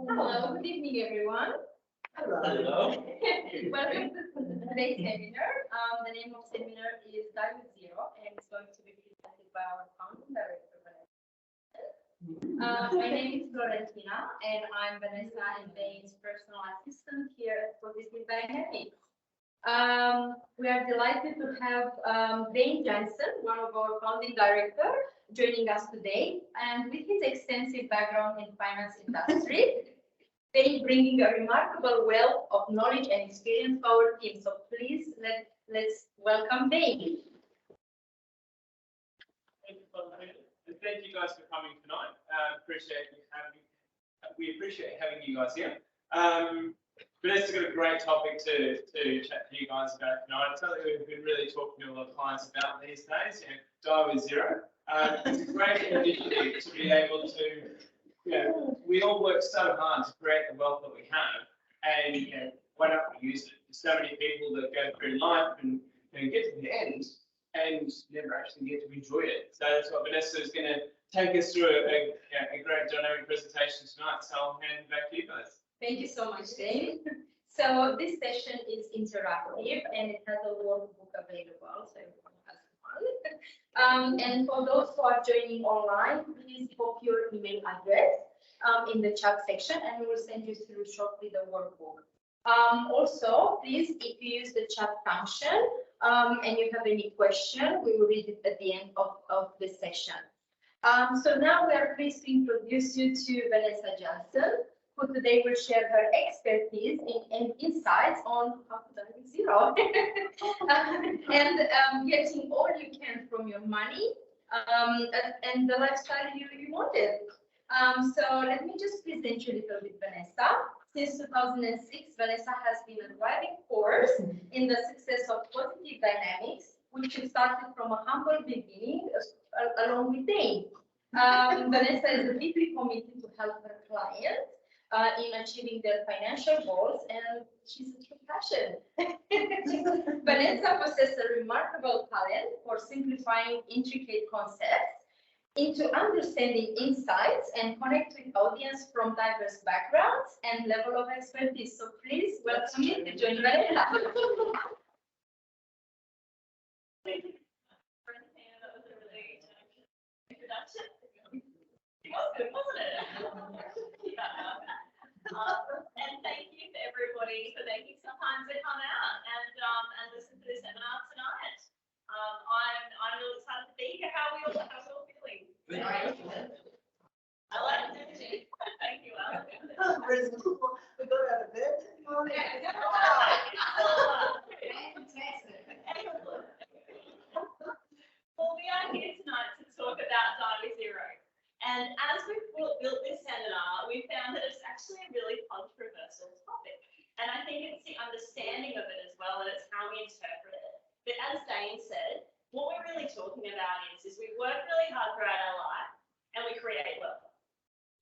Hello, good evening, everyone. Hello. Welcome to today's seminar. The name of seminar is Die with Zero, and it's going to be presented by our founding director, Vanessa. My name is Florentina, and I'm Vanessa and Bain's personal assistant here at Positive Dynamics. We are delighted to have Vanessa Jansen, one of our founding directors, joining us today, and with his extensive background in finance industry, Vanessa bringing a remarkable wealth of knowledge and experience to our team. So please let's welcome Vanessa. Thank you, Florentina, and thank you guys for coming tonight. We appreciate having you guys here. Vanessa's got a great topic to chat to you guys about tonight. It's something we've been really talking to a lot of clients about these days, Die with Zero. It's a great initiative to be able to, we all work so hard to create the wealth that we have, and why don't we use it? There's so many people that go through life and get to the end and never actually get to enjoy it. So that's what Vanessa is going to take us through a great dynamic presentation tonight. So I'll hand it back to you guys. Thank you so much, Dave. So this session is interactive and it has a workbook available, so everyone has one. And for those who are joining online, please pop your email address in the chat section, and we will send you through shortly the workbook. Also, please, if you use the chat function and you have any question, we will read it at the end of this session. So now we are pleased to introduce you to Vanessa Jansen, who today will share her expertise and insights on how to die with zero and getting all you can from your money and the lifestyle you wanted. So let me just present you a little bit, Vanessa. Since 2006, Vanessa has been a driving force in the success of Positive Dynamics, which started from a humble beginning along with Dave. Vanessa is deeply committed to help her clients in achieving their financial goals, and she's a true passion. Vanessa possesses a remarkable talent for simplifying intricate concepts into understanding insights and connect with audience from diverse backgrounds and level of expertise. So please welcome you to join Vanessa. Thank you. That was a really introduction. It was good, wasn't it? And thank you to everybody for making some time to come out and listen to this seminar tonight. I'm really excited to be here. How are we all feeling? I like the energy. Thank you, Alan. We go out of bed this morning. Well, we are here tonight to talk about Die with Zero. And as we've built this seminar, we found that it's actually a really controversial topic. And I think it's the understanding of it as well, and it's how we interpret it. But as Dane said, what we're really talking about is we work really hard throughout our life and we create wealth.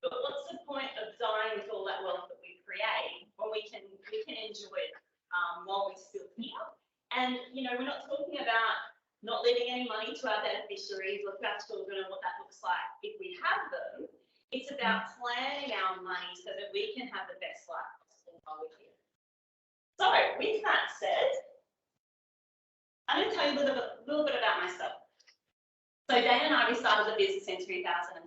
But what's the point of dying with all that wealth that we create when we can enjoy it while we're still here? And we're not talking about not leaving any money to our beneficiaries or to our children and what that looks like if we have them. It's about planning our money so that we can have the best life possible while we're here. So with that said, I'm going to tell you a little bit about myself. So Dane and I, we started the business in 2006.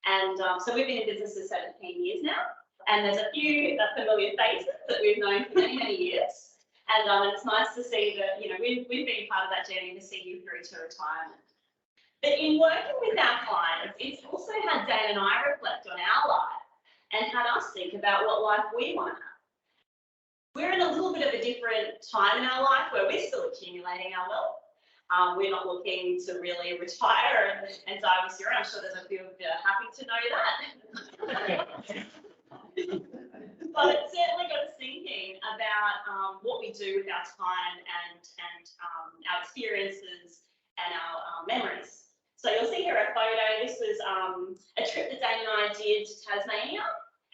And so we've been in business for 17 years now. And there's a few familiar faces that we've known for many, many years. And it's nice to see that, we've been part of that journey to see you through to retirement. But in working with our clients, it's also had Dan and I reflect on our life and had us think about what life we want to have. We're in a little bit of a different time in our life where we're still accumulating our wealth. We're not looking to really retire and die with zero. I'm sure there's a few of you happy to know that. But it certainly got us thinking about what we do with our time and our experiences and our memories. So you'll see here a photo. This was a trip that Dane and I did to Tasmania,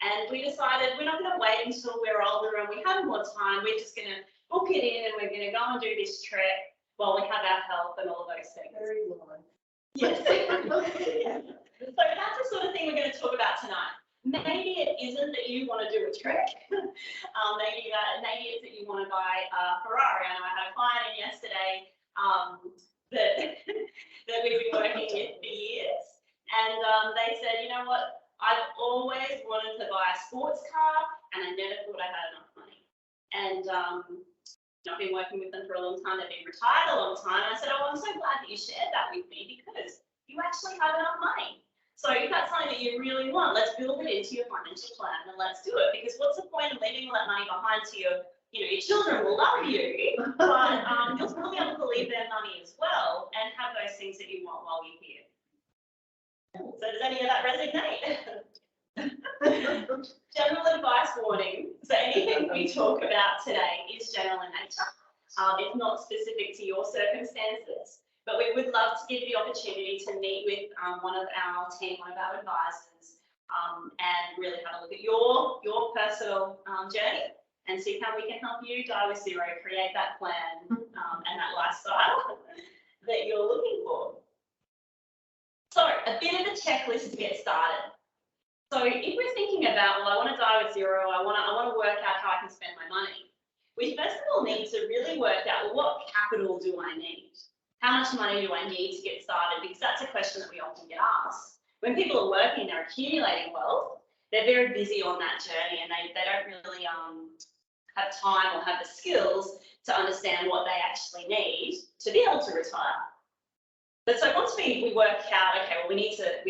and we decided we're not going to wait until we're older and we have more time. We're just going to book it in and we're going to go and do this trip while we have our health and all of those things. Very long. Yes. So that's the sort of thing we're going to talk about tonight. Maybe it isn't that you want to do a trick. Maybe it's that you want to buy a Ferrari. I know I had a client in yesterday that that we've been working with for years, and they said, you know what, I've always wanted to buy a sports car, and I never thought I had enough money. And I've been working with them for a long time. They've been retired a long time. And I said, oh, I'm so glad that you shared that with me because you actually have enough money. So if that's something that you really want, let's build it into your financial plan and let's do it. Because what's the point of leaving all that money behind to your children will love you, but you'll still be able to leave their money as well and have those things that you want while you're here. So does any of that resonate? General advice warning. So anything we talk about today is general in nature. It's not specific to your circumstances, but we would love to give you the opportunity to meet with one of our team, one of our advisors, and really have a look at your personal journey and see how we can help you die with zero, create that plan and that lifestyle that you're looking for. So a bit of a checklist to get started. So if we're thinking about, well, I want to die with zero, I want to work out how I can spend my money, we first of all need to really work out, well, what capital do I need? How much money do I need to get started? Because that's a question that we often get asked. When people are working, they're accumulating wealth, they're very busy on that journey and they don't really have time or have the skills to understand what they actually need to be able to retire. But so once we work out, okay, well, we need to look at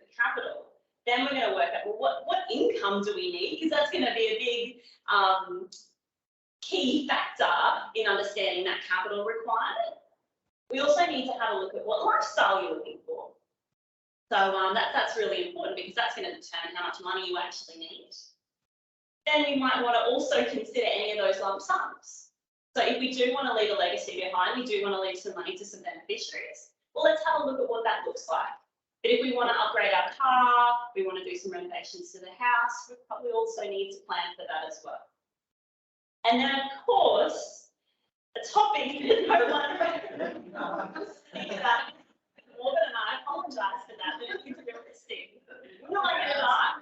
the capital. Then we're going to work out, well, what income do we need? Because that's going to be a big key factor in understanding that capital requirement. We also need to have a look at what lifestyle you're looking for. So that's really important because that's going to determine how much money you actually need. Then we might want to also consider any of those lump sums. So if we do want to leave a legacy behind, we do want to leave some money to some beneficiaries. Well, let's have a look at what that looks like. But if we want to upgrade our car, we want to do some renovations to the house, we probably also need to plan for that as well. And then, of course, a topic that no one think about, Morgan and I apologise for that, but it's realistic. We're not going to die.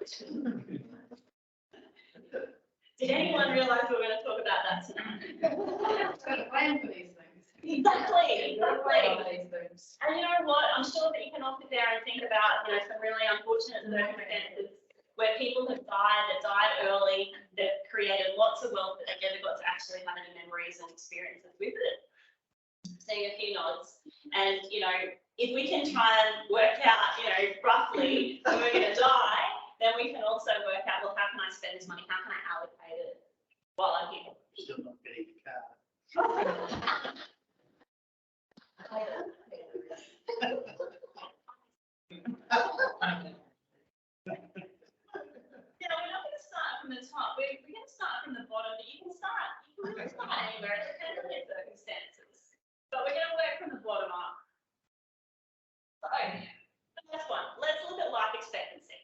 Did anyone realise we were going to talk about that tonight? Got to plan for these things. Exactly. Things. And you know what? I'm sure that you can all sit there and think about, some really unfortunate circumstances where people have died early, that created lots of wealth, but they never got to actually have any memories and experiences with it. Seeing a few nods. And, if we can try and work out, roughly when we're going to die, then we can also work out, well, how can I spend this money? How can I allocate it while I'm here? Still not getting a car. We're not going to start from the top. We're going to start from the bottom, but you can really start anywhere. It depends on your circumstances. But we're going to work from the bottom up. So, the first one, let's look at life expectancy.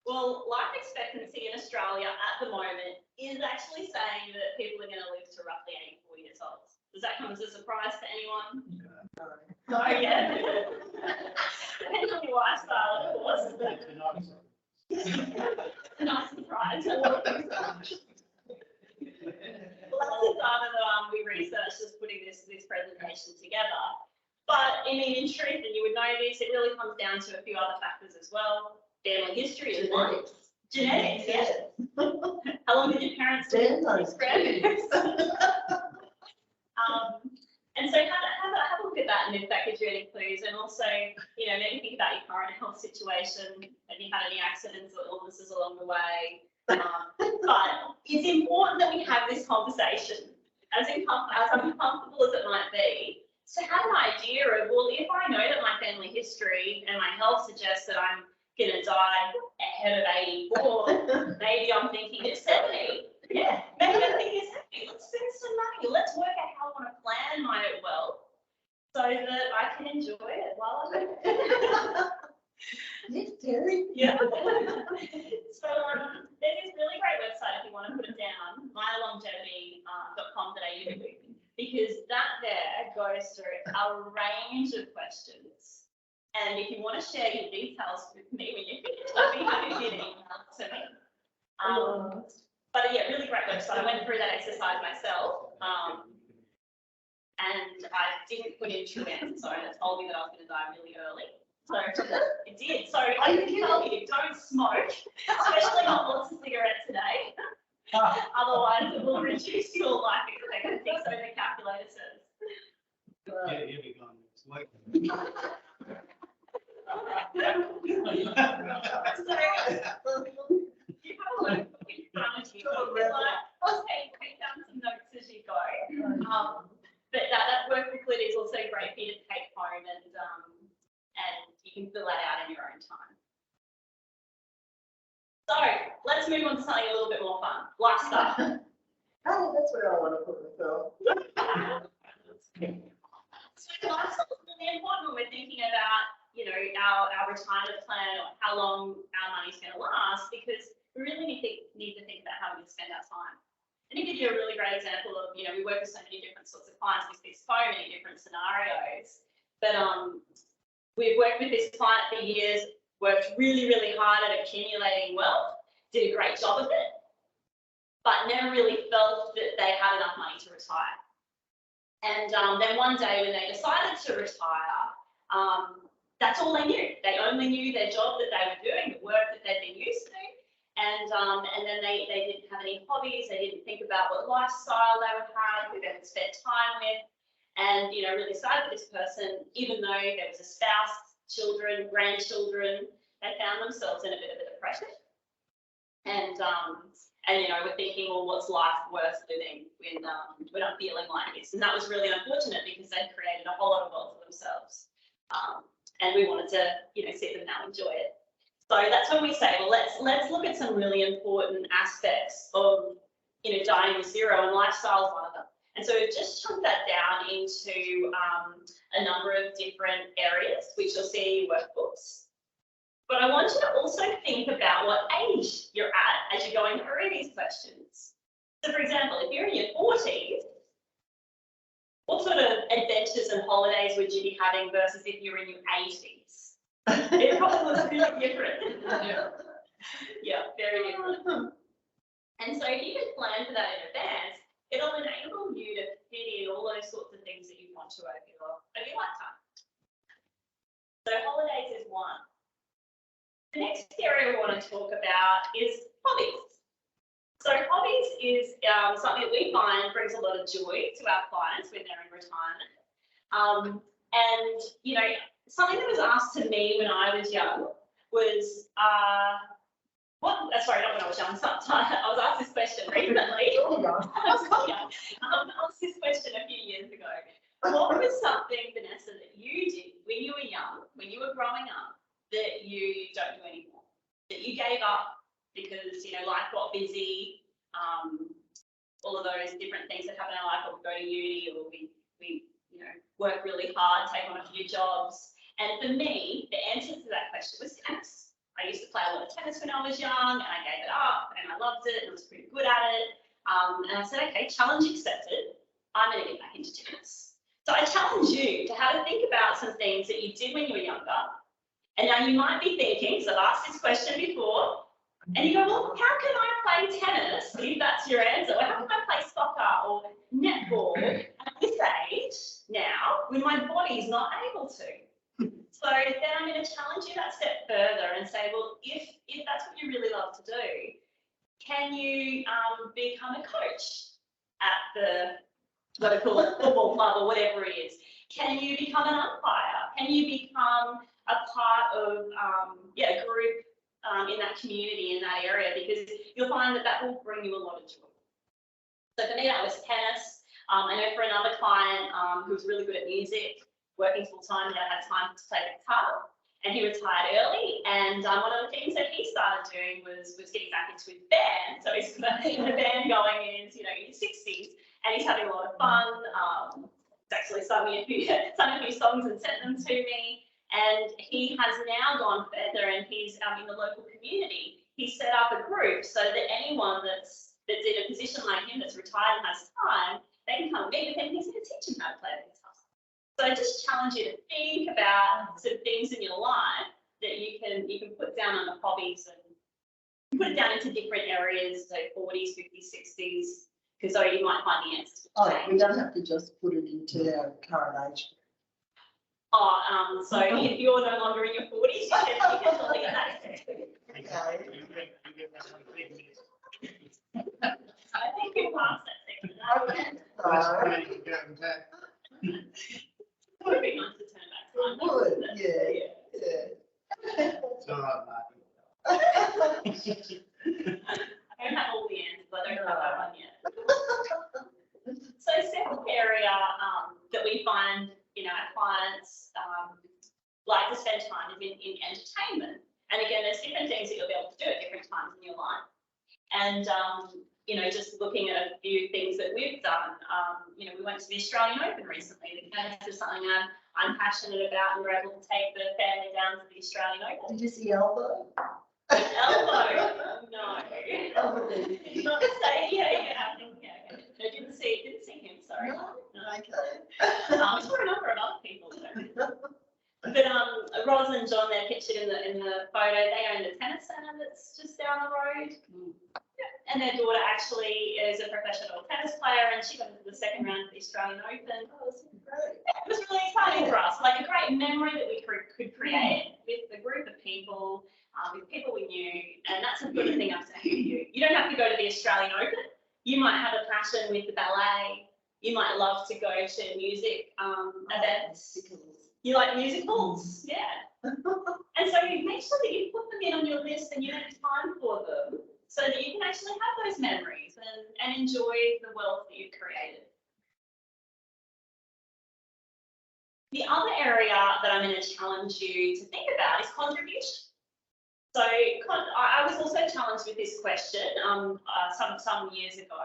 Well, life expectancy in Australia at the moment is actually saying that people are going to live to roughly 84 years old. Does that come as a surprise to anyone? No, yeah. Depends on your lifestyle, of course. A nice surprise. Well, that's the data that we researched as putting this presentation together. But in truth, and you would know this, it really comes down to a few other factors as well. Family history is one. Genetics, yes. How long did your parents live? Grandparents. And so have a look at that, and if that gives you any clues, and also, maybe think about your current health situation. Have you had any accidents or illnesses along the way? But it's important that we have this conversation, as uncomfortable as it might be, to have an idea of, well, if I know that my family history and my health suggests that I'm going to die ahead of 84, maybe I'm thinking it's 70. Yeah, maybe I'm thinking it's 70. Let's spend some money. Let's work out how I want to plan my wealth so that I can enjoy it while I'm there. Yes, Terry. Yeah. So there's this really great website if you want to put it down, mylongevity.com.au, because that there goes through a range of questions And if you want to share your details with me when you finish, I'd be happy to get an email to me. But yeah, really great website. I went through that exercise myself. And I didn't put in true answers, so it told me that I was going to die really early. So it did. So I can tell you, don't smoke, especially not lots of cigarettes today. Otherwise, it will reduce your life expectancy, so the calculator says. Yeah, you'll be gone next week. So, you have a look in front of you. Take down some notes as you go. But that work booklet is also great for you to take home, and you can fill that out in your own time. So let's move on to something a little bit more fun. Lifestyle. Oh, that's where I want to put myself. So lifestyle is really important when we're thinking about, you know, our retirement plan or how long our money's going to last, because we really need to think about how we spend our time. And to give you a really great example of, you know, we work with so many different sorts of clients, we see so many different scenarios. But we've worked with this client for years, worked really, really hard at accumulating wealth, did a great job of it, but never really felt that they had enough money to retire. And then one day when they decided to retire, that's all they knew. They only knew their job that they were doing, the work that they'd been used to. And then they didn't have any hobbies. They didn't think about what lifestyle they would have, who they would spend time with. And, you know, really sad for this person, even though there was a spouse, children, grandchildren, they found themselves in a bit of a depression. And you know, we're thinking, well, what's life worth living when I'm feeling like this? And that was really unfortunate because they created a whole lot of wealth for themselves. And we wanted to, you know, see them now enjoy it. So that's when we say, well, let's look at some really important aspects of, you know, dying with zero, and lifestyle is one of them. And so we've just chunked that down into a number of different areas, which you'll see in your workbooks. But I want you to also think about what age you're at as you're going through these questions. So for example, if you're in your 40s, what sort of adventures and holidays would you be having versus if you're in your 80s? It probably looks really different. Yeah, very different. And so if you can plan for that in advance, it'll enable you to fit in all those sorts of things that you want to over your lifetime. So holidays is one. The next area we want to talk about is hobbies. So hobbies is something that we find brings a lot of joy to our clients when they're in retirement. And, you know, something that was asked to me when I was young was, sorry, not when I was young, sometime. I was asked this question recently. I was asked this question a few years ago. What was something, Vanessa, that you did when you were young, when you were growing up, that you don't do anymore? That you gave up because, you know, life got busy, all of those different things that happen in our life, or we go to uni, or we you know, work really hard, take on a few jobs. And for me, the answer to that question was tennis. I used to play a lot of tennis when I was young, and I gave it up, and I loved it, and I was pretty good at it. And I said, okay, challenge accepted. I'm going to get back into tennis. So I challenge you to have a think about some things that you did when you were younger. And now you might be thinking, because I've asked this question before, and you go, well, how can I play tennis, if that's your answer? Or how can I play soccer or netball at this age now when my body's not able to? So then I'm going to challenge you that step further and say, well, if that's what you really love to do, can you become a coach at the, what I call it, football club or whatever it is? Can you become an umpire? Can you become a part of a group in that community, in that area? Because you'll find that will bring you a lot of joy. So for me, that was tennis. I know for another client who was really good at music, working full time, that had time to play the guitar, and he retired early. And one of the things that he started doing was getting back into his band. So he's got a band going in his, you know, in his 60s, and he's having a lot of fun. He's actually sung a few songs and sent them to me. And he has now gone further, and he's in the local community. He set up a group so that anyone that's in a position like him, that's retired and has time, they can come meet with him. He's going to teach him how to play the guitar. So I just challenge you to think about some things in your life that you can put down under hobbies and put it down into different areas, so 40s, 50s, 60s, because so you might find the answers. Oh, we don't have to just put it into our current age. Oh, so if you're no longer in your 40s, you can delete that. I think you passed that section. It would be nice to turn back time. It would, wouldn't yeah. it? Yeah. It's all right, Martin. I don't have all the answers, I don't have that one yet. So second area that we find, our clients like to spend time is in entertainment. And again, there's different things that you'll be able to do at different times in your life. And, just looking at a few things that we've done, we went to the Australian Open recently. That's just something I'm passionate about, and we're able to take the family down to the Australian Open. Did you see Elbow? Elbow? No. Elbow. Not say, yeah. No, didn't see him, sorry. No? No. Okay. I saw a number of other people though. But Roz and John, they're pictured in the photo. They own the tennis centre that's just down the road. And their daughter actually is a professional tennis player, and she got into the second round of the Australian Open. Oh, this is great. It was really exciting for us, like a great memory that we could create with a group of people, with people we knew, and that's a good thing I'm saying to you. You don't have to go to the Australian Open. You might have a passion with the ballet. You might love to go to music events. You like musicals? Yeah. And so you make sure that you put them in on your list and you make time for them so that you can actually have those memories and enjoy the wealth that you've created. The other area that I'm going to challenge you to think about is contribution. So I was also challenged with this question some years ago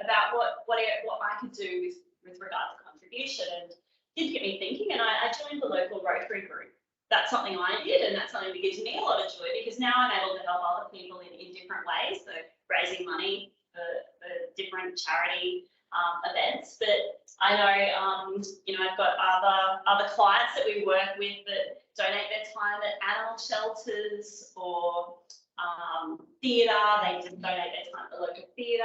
about what I could do with regard to contribution, and it did get me thinking, and I joined the local Rotary group. That's something I did, and that's something that gives me a lot of joy, because now I'm able to help other people in different ways, so raising money for different charity events. But I know, I've got other clients that we work with that donate their time at animal shelters or theatre. They just donate their time at the local theatre,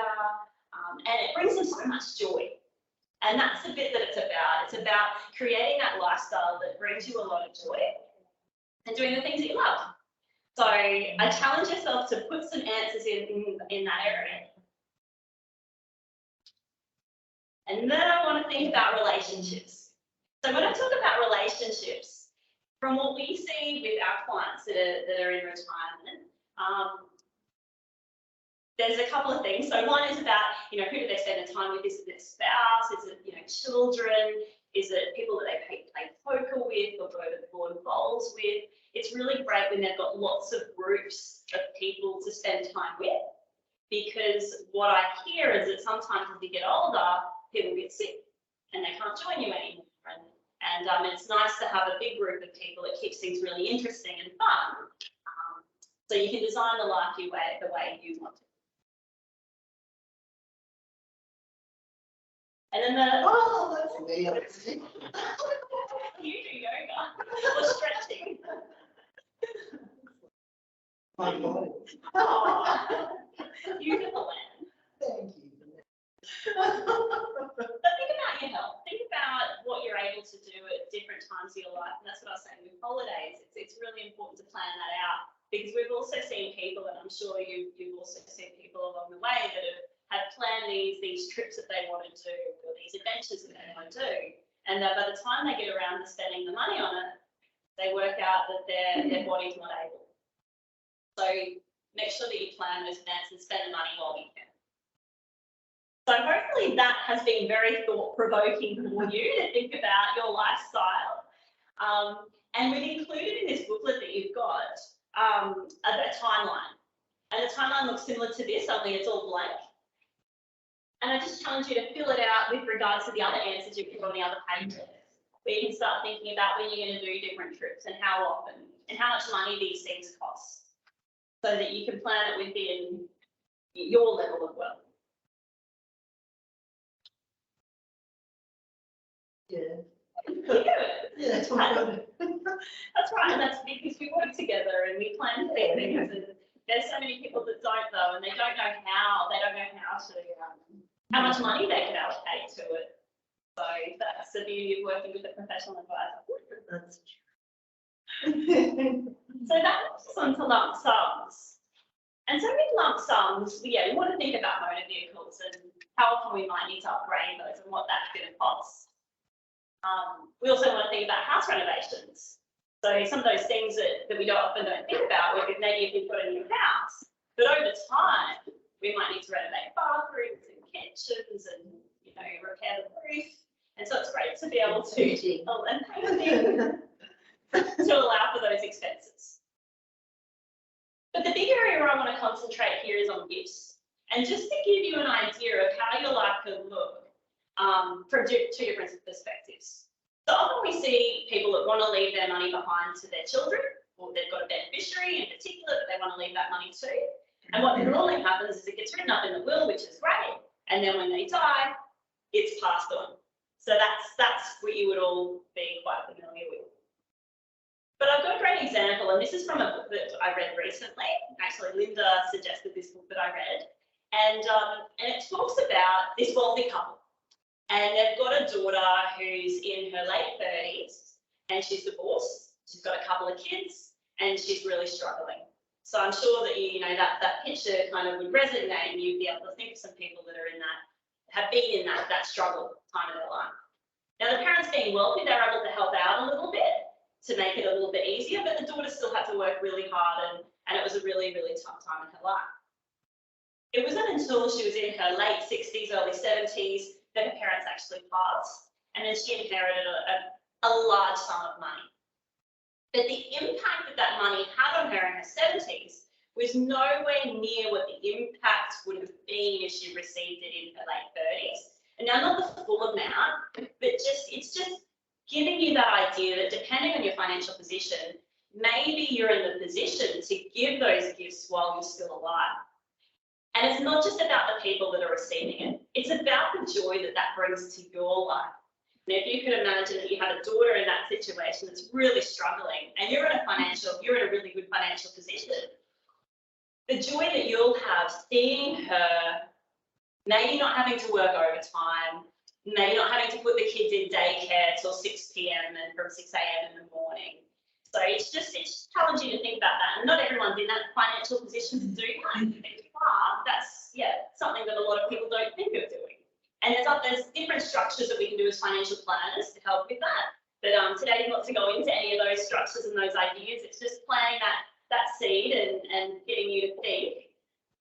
and it brings them so much joy. And that's the bit that it's about. It's about creating that lifestyle that brings you a lot of joy and doing the things that you love. So I challenge yourself to put some answers in that area. And then I want to think about relationships. So when I talk about relationships, from what we see with our clients that are in retirement, there's a couple of things. So one is about, who do they spend their time with? Is it their spouse? Is it, children? Is it people that they play poker with or go to board bowls with? It's really great when they've got lots of groups of people to spend time with, because what I hear is that sometimes as you get older, people get sick and they can't join you anymore. And it's nice to have a big group of people. It keeps things really interesting and fun. So you can design the life the way you want it. And then That's me. you do yoga or stretching. My body. Oh, beautiful, Anne. Thank you. But think about your health. Think about what you're able to do at different times of your life. And that's what I was saying with holidays. It's really important to plan that out, because we've also seen people, and I'm sure you've also seen people along the way that have planned these trips that they want to do, or these adventures that they want to do. And that by the time they get around to spending the money on it, they work out that their body's not able. So make sure that you plan those events and spend the money while you can. So hopefully that has been very thought-provoking for you to think about your lifestyle. And we've included in this booklet that you've got a timeline. And the timeline looks similar to this, only it's all blank. And I just challenge you to fill it out with regards to the other answers you put on the other pages, where you can start thinking about when you're going to do different trips and how often and how much money these things cost, so that you can plan it within your level of wealth. Yeah. Yeah, it's all good. That's right, and that's because we work together and we plan for these things. And there's so many people that don't though, and they don't know how to, how much money they can allocate to it. So that's the beauty of working with a professional advisor. That's So that moves us on to lump sums. And so with lump sums, we want to think about motor vehicles and how often we might need to upgrade those and what that's going to cost. We also want to think about house renovations. So some of those things that we often don't think about, maybe if you've got a new house, but over time, we might need to renovate bathrooms and kitchens and, repair the roof. And so it's great to be able to, and painting, to allow for those expenses. But the big area where I want to concentrate here is on gifts. And just to give you an idea of how your life could look from two different perspectives. So often we see people that want to leave their money behind to their children, or they've got a beneficiary in particular that they want to leave that money to. And what normally happens is it gets written up in the will, which is great. And then when they die, it's passed on. So that's what you would all be quite familiar with. But I've got a great example, and this is from a book that I read recently. Actually, Linda suggested this book that I read. And it talks about this wealthy couple. And they've got a daughter who's in her late 30s, and she's divorced. She's got a couple of kids, and she's really struggling. So I'm sure that that picture kind of would resonate, and you'd be able to think of some people that are in that, have been in that struggle time of their life. Now the parents being wealthy, they're able to help out a little bit to make it a little bit easier, but the daughter still had to work really hard, and it was a really, really tough time in her life. It wasn't until she was in her late 60s, early 70s that her parents actually passed, and then she inherited a large sum of money. But the impact that money had on her in her 70s was nowhere near what the impact would have been if she received it in her late 30s. And now not the full amount, but it's just giving you that idea that depending on your financial position, maybe you're in the position to give those gifts while you're still alive. And it's not just about the people that are receiving it, it's about the joy that brings to your life. And if you could imagine that you had a daughter in that situation that's really struggling, and you're in a really good financial position, the joy that you'll have seeing her maybe not having to work overtime, maybe not having to put the kids in daycare till 6 p.m. and from 6 a.m. in the morning. So it's challenging to think about that. And not everyone's in that financial position to do that. If you are, that's something that a lot of people don't think of doing. And there's different structures that we can do as financial planners to help with that. But today is not to go into any of those structures and those ideas. It's just planting that seed and getting you to think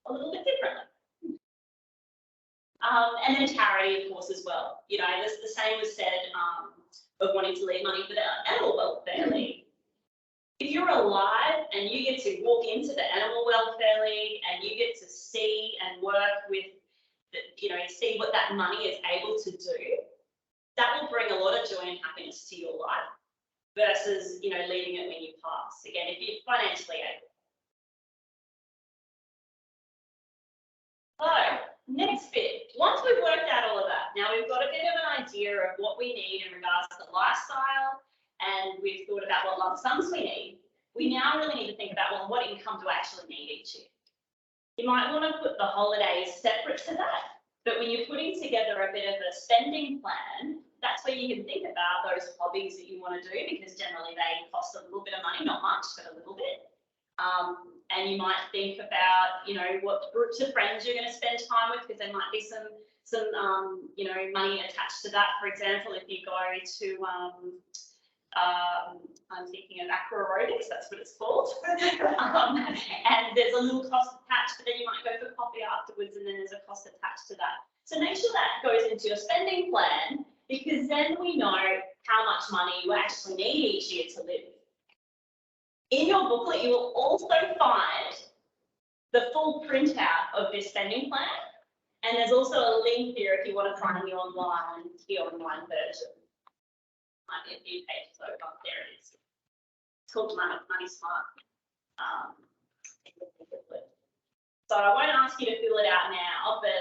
a little bit differently. And then charity, of course, as well. The same was said of wanting to leave money for the animal welfare league. If you're alive and you get to walk into the animal welfare league and you get to see and work with, see what that money is able to do, that will bring a lot of joy and happiness to your life versus, leaving it when you pass. Again, if you're financially able. So, next bit, once we've worked out all of that, now we've got a bit of an idea of what we need in regards to lifestyle, and we've thought about what lump sums we need. We now really need to think about, well, what income do I actually need each year? You might want to put the holidays separate to that, but when you're putting together a bit of a spending plan, that's where you can think about those hobbies that you want to do, because generally they cost a little bit of money, not much, but a little bit. And you might think about, what groups of friends you're going to spend time with, because there might be some money attached to that. For example, if you go to, I'm thinking of aqua aerobics, that's what it's called. And there's a little cost attached, but then you might go for coffee afterwards, and then there's a cost attached to that. So make sure that goes into your spending plan, because then we know how much money you actually need each year to live. In your booklet, you will also find the full printout of this spending plan, and there's also a link here if you want to find the online version. Might be a few pages over. There it is. It's called Money Smart. So I won't ask you to fill it out now, but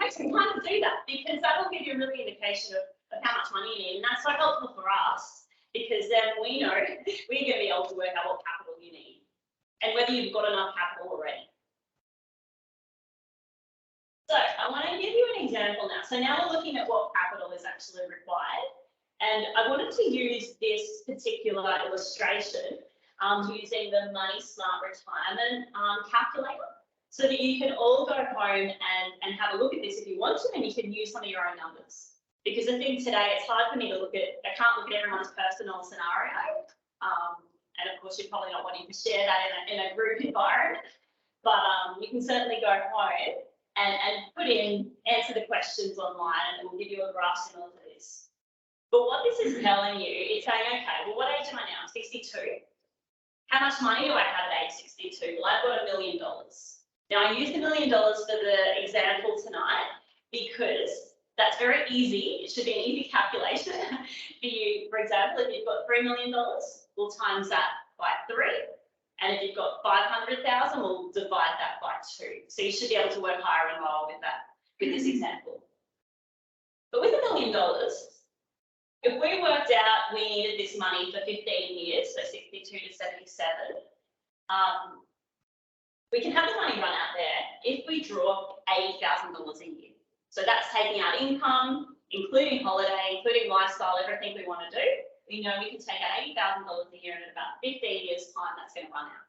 take some time to do that, because that will give you a really indication of how much money you need, and that's so helpful for us because then we know we're going to be able to work out what capital you need and whether you've got enough capital already. So I want to give you an example now. So now we're looking at what capital is actually required. And I wanted to use this particular illustration using the Money Smart Retirement calculator so that you can all go home and have a look at this if you want to, and you can use some of your own numbers. Because I think today it's hard for me to I can't look at everyone's personal scenario. And of course, you're probably not wanting to share that in a group environment, but you can certainly go home and answer the questions online, and it will give you a graph similar to this. But what this is telling you, it's saying, okay, well, what age am I now? I'm 62. How much money do I have at age 62? Well, I've got $1 million. Now, I used $1 million for the example tonight because that's very easy. It should be an easy calculation for you. For example, if you've got $3 million, we'll times that by 3. And if you've got 500,000, we'll divide that by 2. So you should be able to work higher and lower with this example. But with $1 million, if we worked out we needed this money for 15 years, so 62 to 77, we can have the money run out there if we draw $80,000 a year. So that's taking out income, including holiday, including lifestyle, everything we want to do. We know we can take out $80,000 a year, and in about 15 years' time, that's going to run out.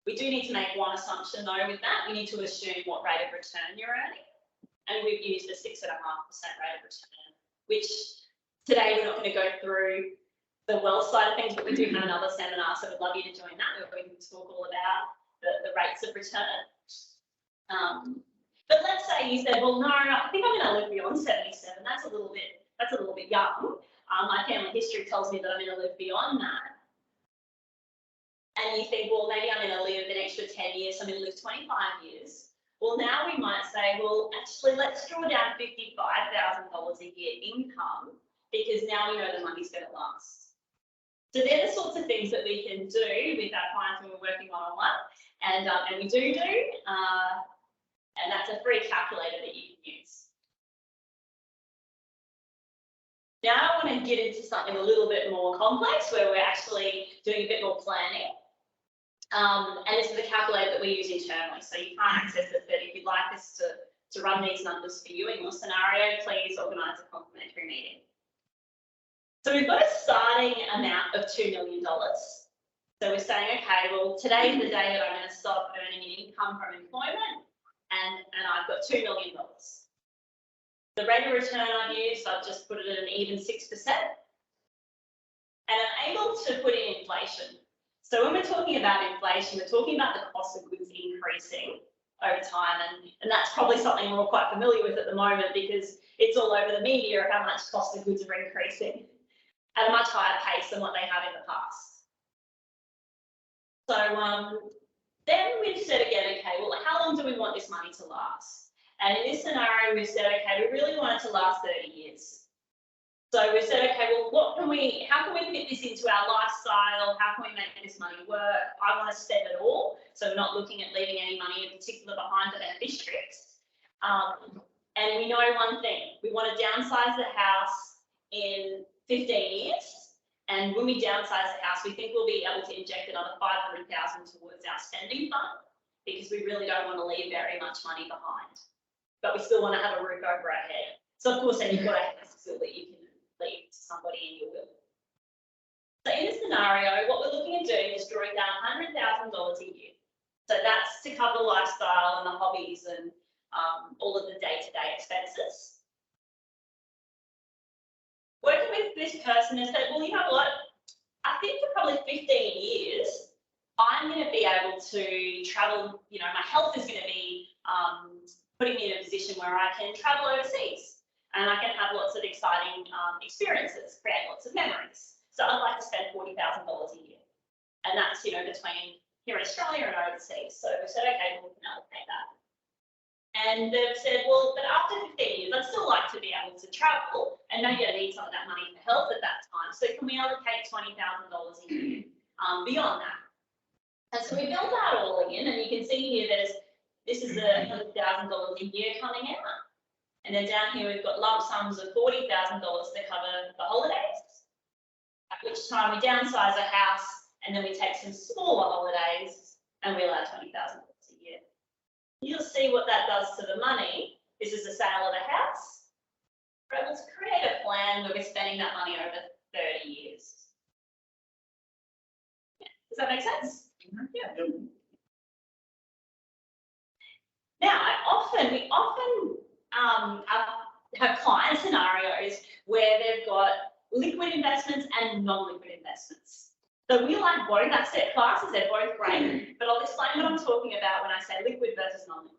We do need to make one assumption, though, with that. We need to assume what rate of return you're earning. And we've used a 6.5% rate of return, which today we're not going to go through the wealth side of things, but we do have another seminar, so we'd love you to join that, where we can talk all about the rates of return. But let's say you said, well, no, I think I'm going to live beyond 77. That's a little bit young. My family history tells me that I'm going to live beyond that. And you think, well, maybe I'm going to live an extra 10 years. So I'm going to live 25 years. Well, now we might say, well, actually, let's draw down $55,000 a year income, because now we know the money's going to last. So they're the sorts of things that we can do with our clients when we're working one-on-one, and we do, and that's a free calculator that you can use. Now I want to get into something a little bit more complex, where we're actually doing a bit more planning. And this is the calculator that we use internally, so you can't access it, but if you'd like us to run these numbers for you in your scenario, please organise a complimentary meeting. So we've got a starting amount of $2 million. So we're saying, okay, well, today is the day that I'm going to stop earning an income from employment, and I've got $2 million. The rate of return I've used, I've just put it at an even 6%. And I'm able to put in inflation. So when we're talking about inflation, we're talking about the cost of goods increasing over time. And that's probably something we're all quite familiar with at the moment, because it's all over the media of how much cost of goods are increasing at a much higher pace than what they have in the past. So then we've said again, okay, well, how long do we want this money to last? And in this scenario, we've said, okay, we really want it to last 30 years. So we said, okay, well, how can we fit this into our lifestyle? How can we make this money work? I want to spend it all. So we're not looking at leaving any money in particular behind for beneficiaries. And we know one thing, we want to downsize the house in 15 years. And when we downsize the house, we think we'll be able to inject another $500,000 towards our spending fund, because we really don't want to leave very much money behind. But we still want to have a roof over our head. So of course, then you've got to have a skill that you can leave to somebody in your will. So in this scenario, what we're looking at doing is drawing down $100,000 a year. So that's to cover the lifestyle and the hobbies and all of the day-to-day expenses. Working with this person has said, well, you know what? I think for probably 15 years, I'm going to be able to travel. You know, my health is going to be putting me in a position where I can travel overseas. And I can have lots of exciting experiences, create lots of memories. So I'd like to spend $40,000 a year. And that's, you know, between here in Australia and overseas. So we said, okay, well, we can allocate that. And they've said, well, but after 15 years, I'd still like to be able to travel. And maybe I need some of that money for health at that time. So can we allocate $20,000 a year beyond that? And so we built that all in. And you can see here, this is the $100,000 a year coming out. And then down here, we've got lump sums of $40,000 to cover the holidays, at which time we downsize a house and then we take some smaller holidays and we allow $20,000 a year. You'll see what that does to the money. This is the sale of the house. We're able to create a plan where we're spending that money over 30 years. Does that make sense? Yeah. Now, we often have client scenarios where they've got liquid investments and non-liquid investments. So we like both asset classes, they're both great, but I'll explain what I'm talking about when I say liquid versus non-liquid.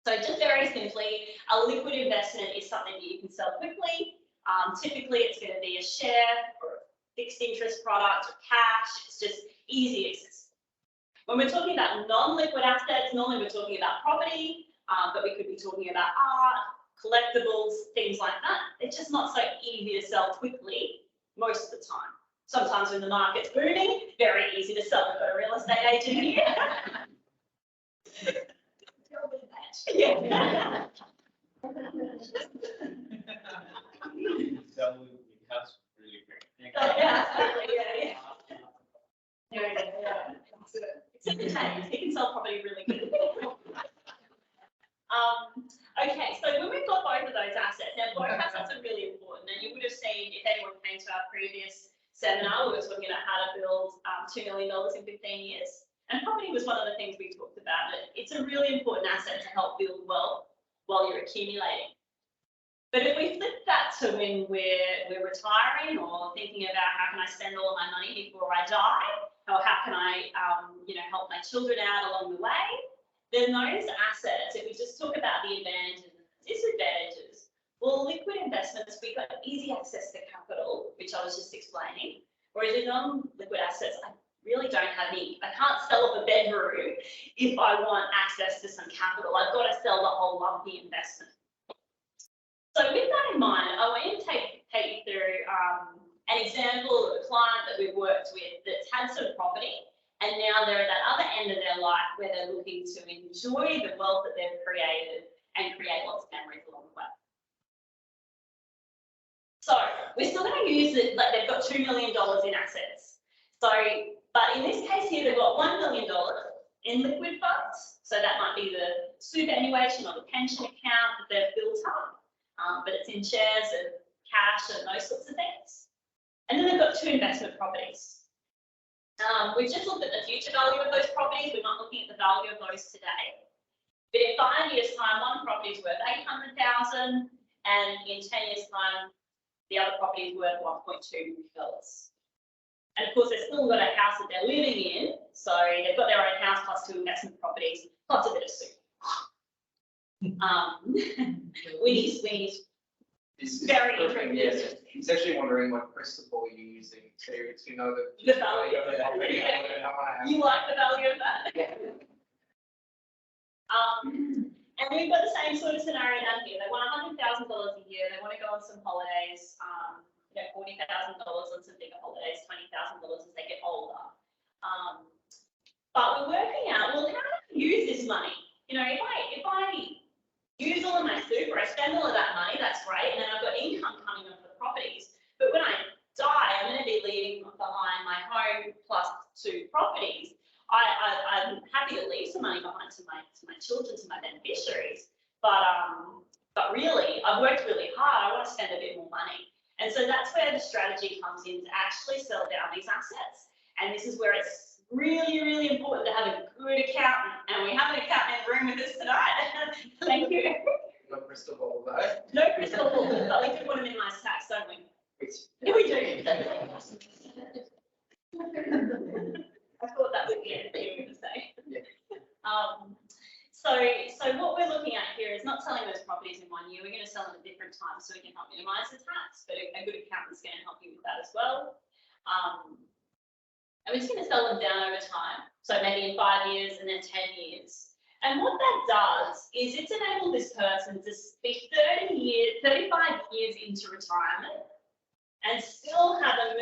So just very simply, a liquid investment is something that you can sell quickly. Typically, it's going to be a share or a fixed interest product or cash. It's just easy access. When we're talking about non-liquid assets, normally we're talking about property, but we could be talking about art, collectibles, things like that. It's just not so easy to sell quickly most of the time. Sometimes when the market's booming, very easy to sell. We've got a real estate agent here. Yeah. Sell your house really quick. Yeah. It's entertaining. You can sell property really good. Okay, so when we've got both of those assets, now both assets are really important, and you would have seen if anyone came to our previous seminar, we were talking about how to build $2 million in 15 years. And property was one of the things we talked about. It's a really important asset to help build wealth while you're accumulating. But if we flip that to when we're retiring or thinking about how can I spend all of my money before I die, or how can I help my children out along the way, then those assets, if we just talk about the advantages and disadvantages, well, liquid investments, we've got easy access to capital, which I was just explaining, whereas in non-liquid assets, I really don't have any. I can't sell up a bedroom if I want access to some capital. I've got to sell the whole lumpy investment. So with that in mind, I want to take you through an example of a client that we've worked with that's had some property, and now they're at that other end of their life where they're looking to enjoy the wealth that they've created and create lots of memories along the way. So we're still going to use it, like they've got $2 million in assets. So, but in this case here, they've got $1 million in liquid funds. So that might be the superannuation or the pension account that they've built up, but it's in shares and cash and those sorts of things. And then they've got 2 investment properties. We've just looked at the future value of those properties. We're not looking at the value of those today. But in 5 years' time, one property is worth $800,000, and in 10 years' time, the other property is worth $1.2 million. And of course, they've still got a house that they're living in, so they've got their own house plus 2 investment properties, plus a bit of soup. Winnie's very intriguing. Yes, he's actually wondering what crystal ball you're using to know The value of it. You like the value of that? Yeah. And we've got the same sort of scenario down here. They want $100,000 a year. They want to go on some holidays, $40,000 on some bigger holidays, $20,000 as they get older. But we're working out, well, how do I use this money? If I use all of my super, I spend all of that money, that's great, and then I've got income coming off the properties. But when I die, I'm going to be leaving behind my home plus 2 properties. I'm happy to leave some money behind to my children, to my beneficiaries, but really, I've worked really hard. I want to spend a bit more money. And so that's where the strategy comes in, to actually sell down these assets. And this is where it's really, really important to have a good accountant. And we have an accountant in the room with us tonight. Thank you. No crystal ball, though. No crystal ball, but we do want to minimize tax, don't we? Yeah, we do. I thought that would be it that you were going to say. Yeah. So what we're looking at here is not selling those properties in 1 year. We're going to sell them at different times so we can help minimize the tax, but a good accountant's going to help you with that as well. And we're just going to sell them down over time. So maybe in 5 years and then 10 years. And what that does is it's enabled this person to be 35 years into retirement and still have $500,000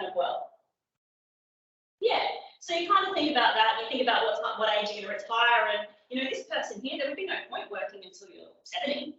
of wealth. Yeah. So you kind of think about that, you think about what age you're going to retire, and this person here, there would be no point working until you're 70.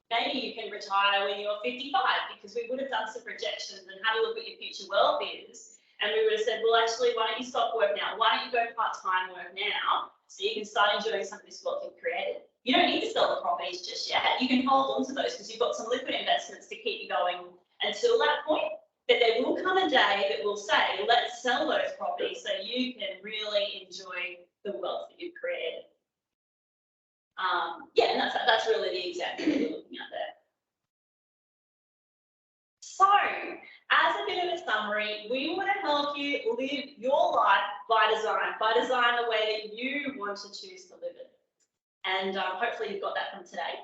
Maybe you can retire when you're 55, because we would have done some projections and had a look at your future wealth is, and we would have said, well, actually, why don't you stop work now? Why don't you go part-time work now, so you can start enjoying some of this wealth you've created? You don't need to sell the properties just yet. You can hold on to those because you've got some liquid investments to keep you going until that point. But there will come a day that will say, let's sell those properties so you can really enjoy the wealth that you've created. Yeah, and that's really the example that we're looking at there. So, as a bit of a summary, we want to help you live your life by design the way that you want to choose to live it. And hopefully you've got that from today.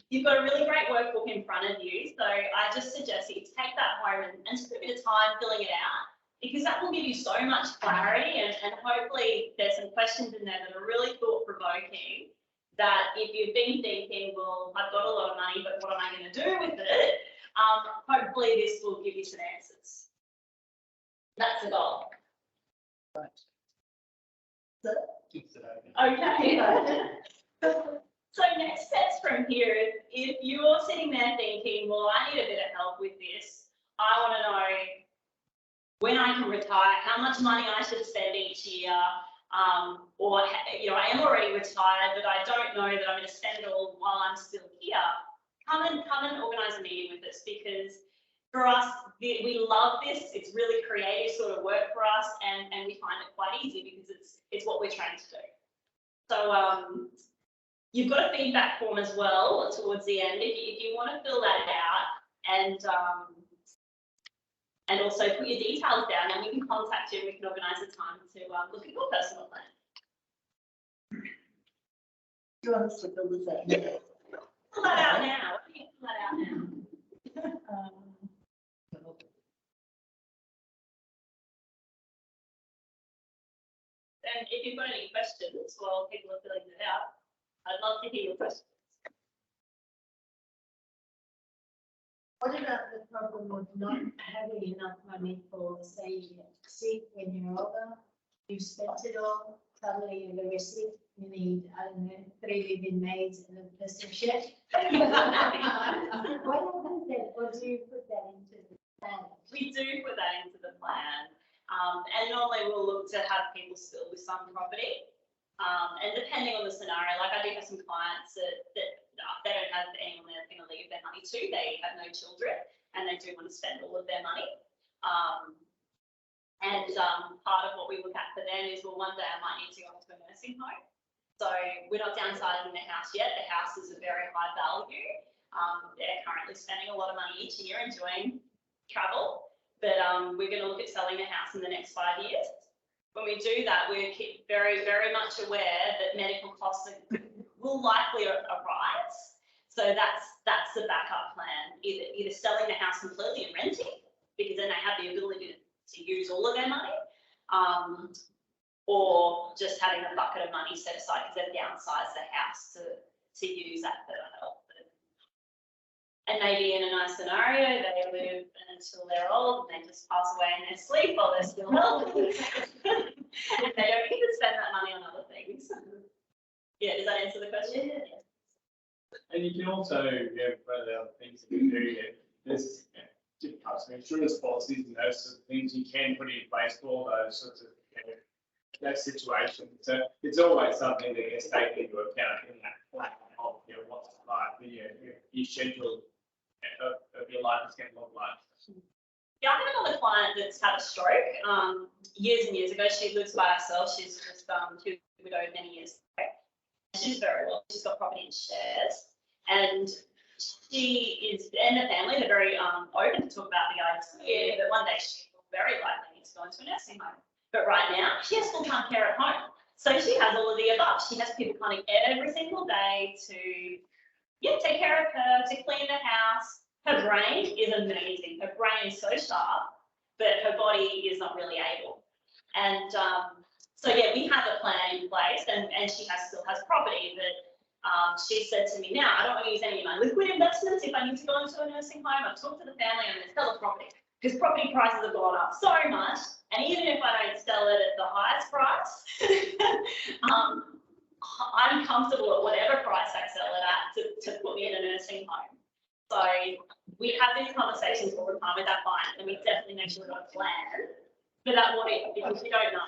You've got a really great workbook in front of you, so I just suggest that you take that home and spend a bit of time filling it out, because that will give you so much clarity, and hopefully there's some questions in there that are really thought-provoking, that if you've been thinking, well, I've got a lot of money, but what am I going to do with it? Hopefully this will give you some answers. That's the goal. Right. Okay. So next steps from here, if you're sitting there thinking, well, I need a bit of help with this, I want to know when I can retire, how much money I should spend each year, or I am already retired, but I don't know that I'm going to spend it all while I'm still here. Come and organise a meeting with us, because for us, we love this. It's really creative sort of work for us, and we find it quite easy because it's what we're trained to do. So you've got a feedback form as well towards the end if you want to fill that out, and also put your details down, and we can contact you and we can organise a time to look at your personal plan. Do you want us to fill this out? Fill that out now. Why don't you fill that out now? And if you've got any questions while people are filling it out, I'd love to hear your questions. What about the problem of not having enough money for, say, sick when you're older, you've spent it all, suddenly you're very sick, you need, I don't know, 3 living maids and a person chef. What happens then, or do you put that into the plan? We do put that into the plan, and normally we'll look to have people still with some property, and depending on the scenario, like I do have some clients that they don't have anyone they're going to leave their money to. They have no children, and they do want to spend all of their money. Part of what we look at for them is, well, one day I might need to go into a nursing home. So we're not downsizing the house yet. The house is a very high value. They're currently spending a lot of money each year enjoying travel, but we're going to look at selling the house in the next 5 years. When we do that, we're very, very much aware that medical costs will likely arise. So that's the backup plan, either selling the house completely and renting, because then they have the ability to use all of their money, or just having a bucket of money set aside because they've downsized the house to use that for help. And maybe in a nice scenario, they live until they're old and they just pass away in their sleep while they're still healthy. And they don't need to spend that money on other things. Yeah, does that answer the question? Yeah. And you can also, one of the other things that you do, there's different types of insurance policies and those sorts of things you can put in place for all those sorts of that situation. So it's always something that gets taken into account in that plan of what's like your schedule of your life is going to look like. Yeah, I have another client that's had a stroke years and years ago. She lives by herself. She's just she was widowed many years ago. She's very well. She's got property in shares, and she is, and the family, they're very open to talk about the idea that one day she will very likely need to go into a nursing home. But right now, she has full-time care at home. So she has all of the above. She has people coming every single day to take care of her, to clean the house. Her brain is amazing. Her brain is so sharp, but her body is not really able. And so yeah, we have a plan in place, and she still has property, but she said to me, now I don't want to use any of my liquid investments if I need to go into a nursing home. I've talked to the family, I'm going to sell the property because property prices have gone up so much And even if I don't sell it at the highest price, I'm comfortable at whatever price I sell it at to put me in a nursing home. So we have these conversations all the time with our clients, and we definitely make sure we've got a plan for that what if, because we don't know.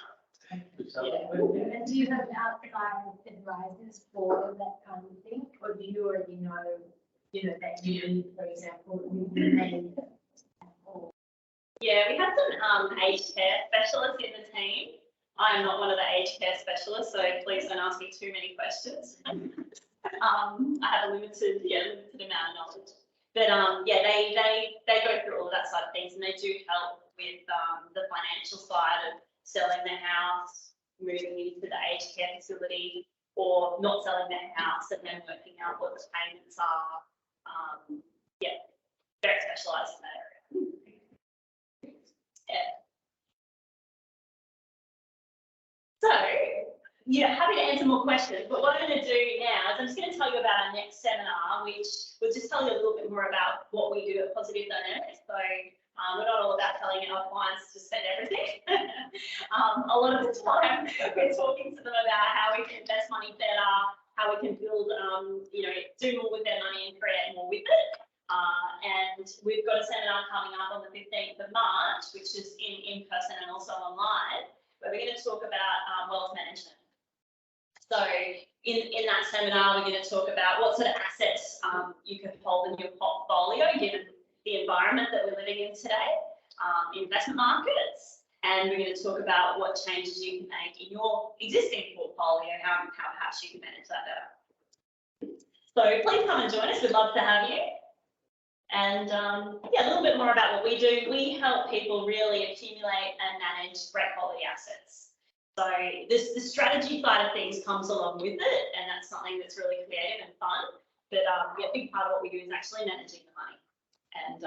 And do you have outside advisors for that kind of thing, or do you already know, that you, for example, you may? Yeah, we have some aged care specialists in the team. I am not one of the aged care specialists, so please don't ask me too many questions. I have a limited amount of knowledge. But yeah, they go through all of that side of things, and they do help with the financial side of selling the house, moving into the aged care facility, or not selling their house and then working out what the payments are. Yeah, very specialised in that area. Yeah. So, happy to answer more questions, but what I'm going to do now is I'm just going to tell you about our next seminar, which will just tell you a little bit more about what we do at Positive Dynamics. So we're not all about telling our clients to spend everything. A lot of the time we're talking to them about how we can invest money better, how we can build, do more with their money and create more with it. And we've got a seminar coming up on the 15th of March, which is in person and also online, where we're going to talk about wealth management. So in that seminar, we're going to talk about what sort of assets you can hold in your portfolio, given the environment that we're living in today, investment markets, and we're going to talk about what changes you can make in your existing portfolio, how perhaps you can manage that better. So please come and join us. We'd love to have you. And a little bit more about what we do. We help people really accumulate and manage great quality assets. So the strategy side of things comes along with it, and that's something that's really creative and fun. But a big part of what we do is actually managing the money. And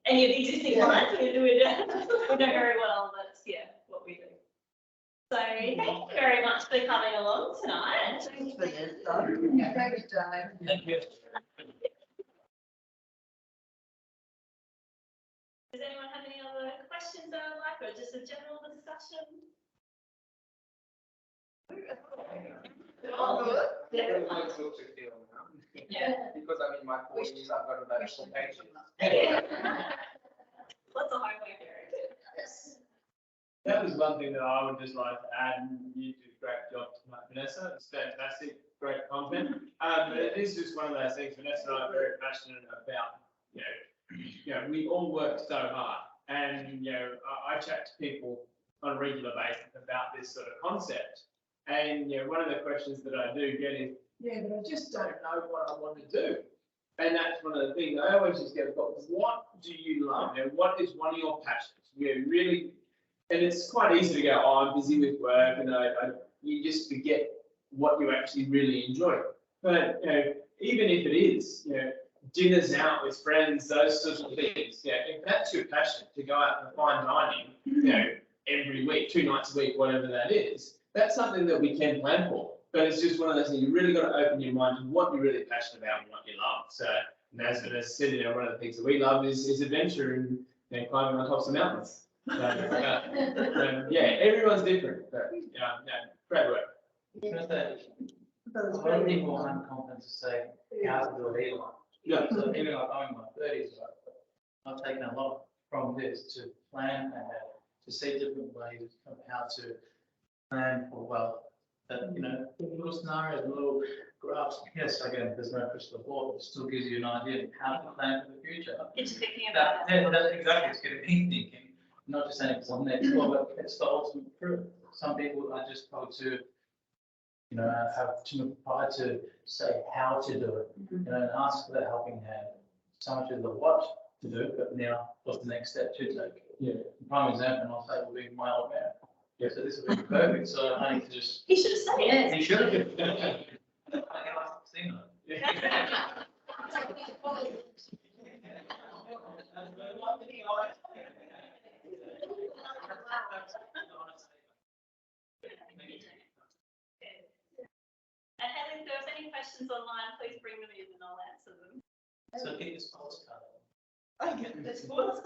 any of the existing clients we know very well that's what we do. So thank you very much for coming along tonight. Thanks, Vanessa. Thanks, Dave. Thank you. Does anyone have any other questions they would like, or just a general discussion? All good. Everyone looks to feel now. Yeah. Because I'm in my 40s, I've got about extra patience. Lots of homework here. That was one thing that I would just like to add, and you do a great job tonight, Vanessa. It's fantastic, great content. But it is just one of those things. Vanessa and I are very passionate about, we all work so hard, and I chat to people on a regular basis about this sort of concept. And one of the questions that I do get is, but I just don't know what I want to do. And that's one of the things I always just get, but what do you love? What is one of your passions? Really, and it's quite easy to go, oh, I'm busy with work, and you just forget what you actually really enjoy. But even if it is, dinners out with friends, those sorts of things. If that's your passion, to go out and fine dining, every week, 2 nights a week, whatever that is, that's something that we can plan for. But it's just one of those things, you really got to open your mind to what you're really passionate about and what you love. So, and as Vanessa said, one of the things that we love is adventure and climbing on tops of mountains. So, everyone's different. But, great work. A lot of people aren't confident to say how to do it either. Yeah. So even like I'm in my 30s, I've taken a lot from this to plan ahead, to see different ways of how to plan for wealth. That, little scenarios, little graphs. Yes, again, there's no crystal ball, but it still gives you an idea of how to plan for the future. Get you thinking about Yeah, that's exactly. It's getting me thinking, not just saying it's on next door, but it's the ultimate truth. Some people are just told to, have too much pride to say how to do it, and ask for that helping hand. So much of the what to do, but now what's the next step to take? Yeah. The prime example, and I'll say, will be my old man. Yeah, so this will be perfect. So I need to just. He should have said it. He should have. I haven't seen it. And Haley, if there was any questions online, please bring them in and I'll answer them. So get this postcard. Okay, that's what's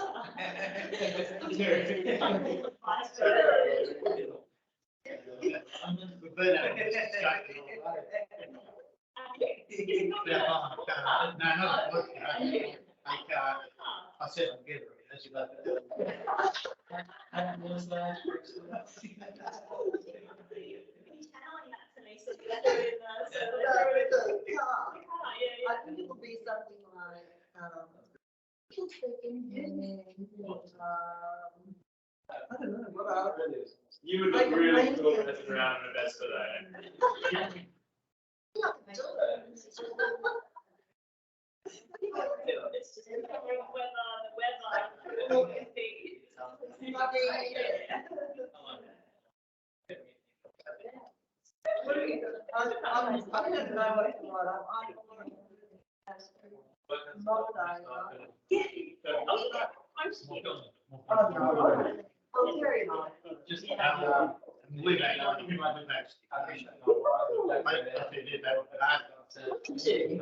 I said I'll get it, as you got that. I think it will be something like, I don't know, what are? You would look really cool as around the best for that. It's just wondering whether the weather will be. I don't know what it's like. I'm scared. I'm very nice. Just, we may not, we might be back. I appreciate it.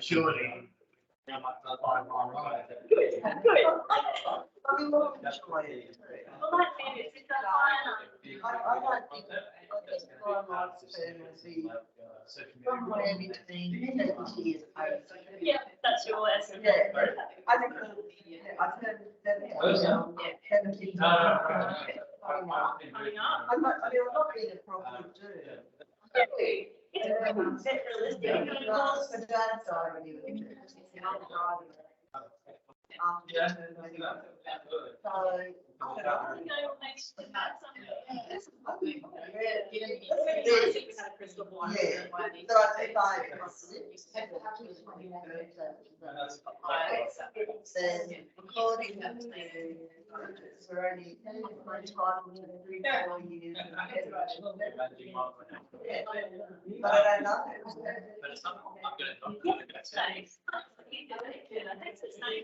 Surely. I mean, what I'm enjoying. Well, that's it, it's a fine. I don't think it's quite nice to be from Miami to be 70 years old. Yeah, that's your lesson. Yeah. I think I've heard that. 70. Coming up. I'm not, I mean, I'm not being a problem to do. It's realistic. The dad side of you. After. So. You know, makes the math something. Crystal ball. Yeah, but I think then according to, we're only entitled to 3 or 4 years. But I don't know. But it's not, I'm gonna. Thanks. Thanks. It's nice.